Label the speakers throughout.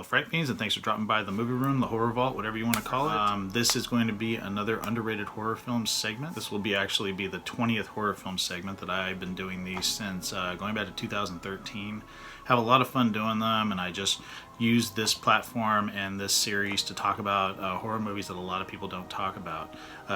Speaker 1: Fright Fiends, and thanks for dropping by the movie room, the horror vault, whatever you want to call it. This is going to be another underrated horror film segment. This will actually be the 20th horror film segment that I've been doing these since going back to 2013. Have a lot of fun doing them, and I just use this platform and this series to talk about horror movies that a lot of people don't talk about.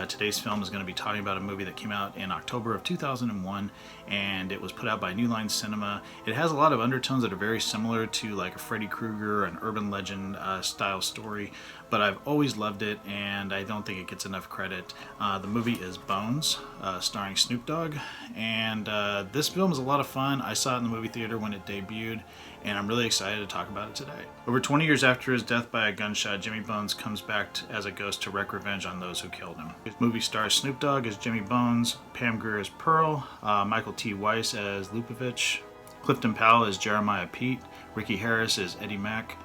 Speaker 1: Today's film is going to be talking about a movie that came out in October of 2001, and it was put out by New Line Cinema. It has a lot of undertones that are very similar to like a Freddy Krueger, an urban legend style story, but I've always loved it, and I don't think it gets enough credit. The movie is Bones, starring Snoop Dogg, and this film is a lot of fun. I saw it in the movie theater when it debuted, and I'm really excited to talk about it today. Over 20 years after his death by a gunshot, Jimmy Bones comes back as a ghost to wreak revenge on those who killed him. This movie stars Snoop Dogg as Jimmy Bones, Pam Grier as Pearl, Michael T. Weiss as Lupovich, Clifton Powell as Jeremiah Pete, Ricky Harris as Eddie Mack,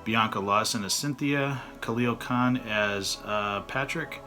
Speaker 1: Bianca Lawson as Cynthia, Khalil Kain as Patrick,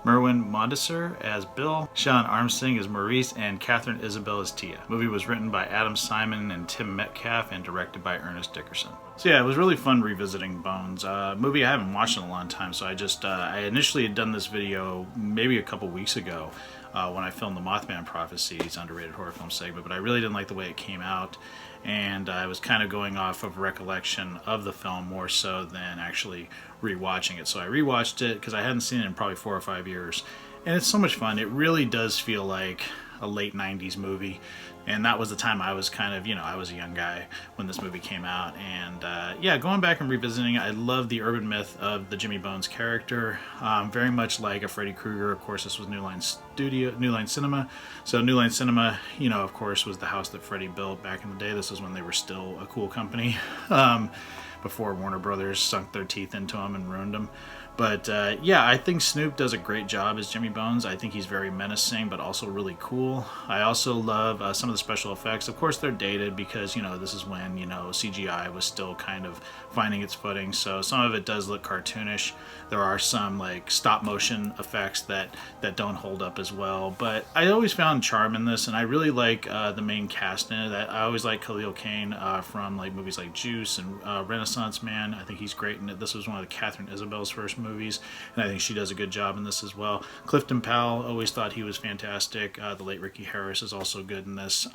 Speaker 1: Merwin Mondesir as Bill, Sean Armstrong as Maurice, and Catherine Isabel as Tia. The movie was written by Adam Simon and Tim Metcalf and directed by Ernest Dickerson. So yeah, it was really fun revisiting Bones. Movie I haven't watched in a long time, so I initially had done this video maybe a couple weeks ago when I filmed the Mothman Prophecies underrated horror film segment, but I really didn't like the way it came out, and I was kind of going off of recollection of the film more so than actually rewatching it. So I rewatched it because I hadn't seen it in probably 4 or 5 years, and it's so much fun. It really does feel like a late 90s movie, and that was the time I was kind of, I was a young guy when this movie came out, and yeah, going back and revisiting it, I love the urban myth of the Jimmy Bones character, very much like a Freddy Krueger. Of course, this was New Line Cinema, so New Line Cinema, of course, was the house that Freddy built back in the day. This was when they were still a cool company, before Warner Brothers sunk their teeth into them and ruined them. But yeah, I think Snoop does a great job as Jimmy Bones. I think he's very menacing, but also really cool. I also love some of the special effects. Of course, they're dated because, this is when, CGI was still kind of finding its footing. So some of it does look cartoonish. There are some like stop motion effects that don't hold up as well. But I always found charm in this, and I really like the main cast in it. I always like Khalil Kain from like movies like Juice and Renaissance Man. I think he's great in it. This was one of Catherine Isabel's first movies, and I think she does a good job in this as well. Clifton Powell, always thought he was fantastic. The late Ricky Harris is also good in this.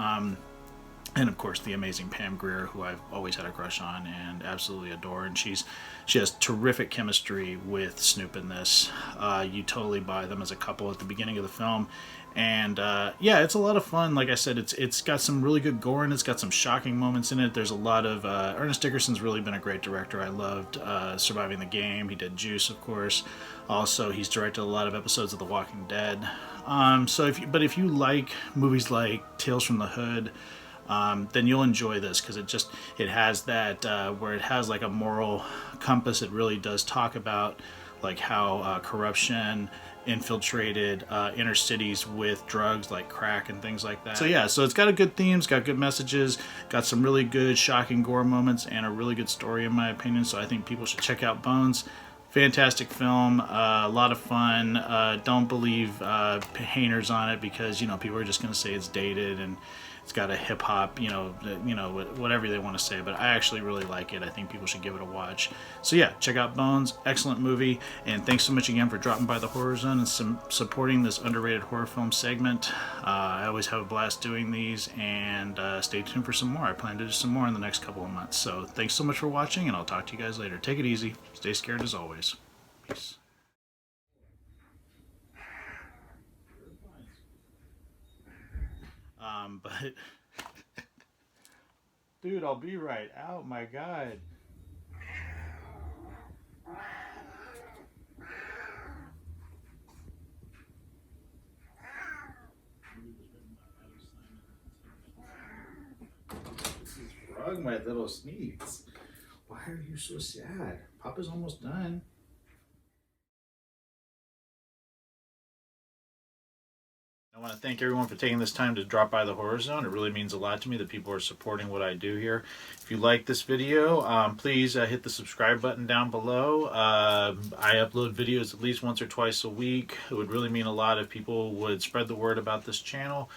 Speaker 1: And of course the amazing Pam Grier, who I've always had a crush on and absolutely adore, and she has terrific chemistry with Snoop in this. You totally buy them as a couple at the beginning of the film, and yeah, it's a lot of fun. Like I said, it's got some really good gore, and it's got some shocking moments in it. There's a lot of Ernest Dickerson's really been a great director. I loved Surviving the Game. He did Juice, of course. Also, he's directed a lot of episodes of The Walking Dead. So if you like movies like Tales from the Hood, then you'll enjoy this, because it has that where it has like a moral compass. It really does talk about like how corruption infiltrated inner cities with drugs like crack and things like that. So yeah, so it's got a good theme, it's got good messages, got some really good shocking gore moments, and a really good story in my opinion. So I think people should check out Bones. Fantastic film, a lot of fun. Don't believe haters on it, because people are just going to say it's dated and it's got a hip hop, whatever they want to say. But I actually really like it. I think people should give it a watch. So yeah, check out Bones. Excellent movie. And thanks so much again for dropping by the Horror Zone and supporting this underrated horror film segment. I always have a blast doing these, and stay tuned for some more. I plan to do some more in the next couple of months. So thanks so much for watching, and I'll talk to you guys later. Take it easy. Stay scared as always. Peace. But dude, I'll be right out. My God. This is wrong, my little sneaks. Why are you so sad? Papa's almost done. I want to thank everyone for taking this time to drop by the Horror Zone. It really means a lot to me that people are supporting what I do here. If you like this video, please hit the subscribe button down below. I upload videos at least once or twice a week. It would really mean a lot if people would spread the word about this channel.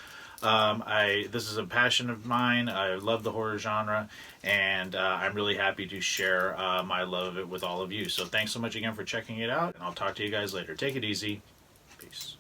Speaker 1: This is a passion of mine. I love the horror genre, and I'm really happy to share my love of it with all of you. So thanks so much again for checking it out, and I'll talk to you guys later. Take it easy. Peace.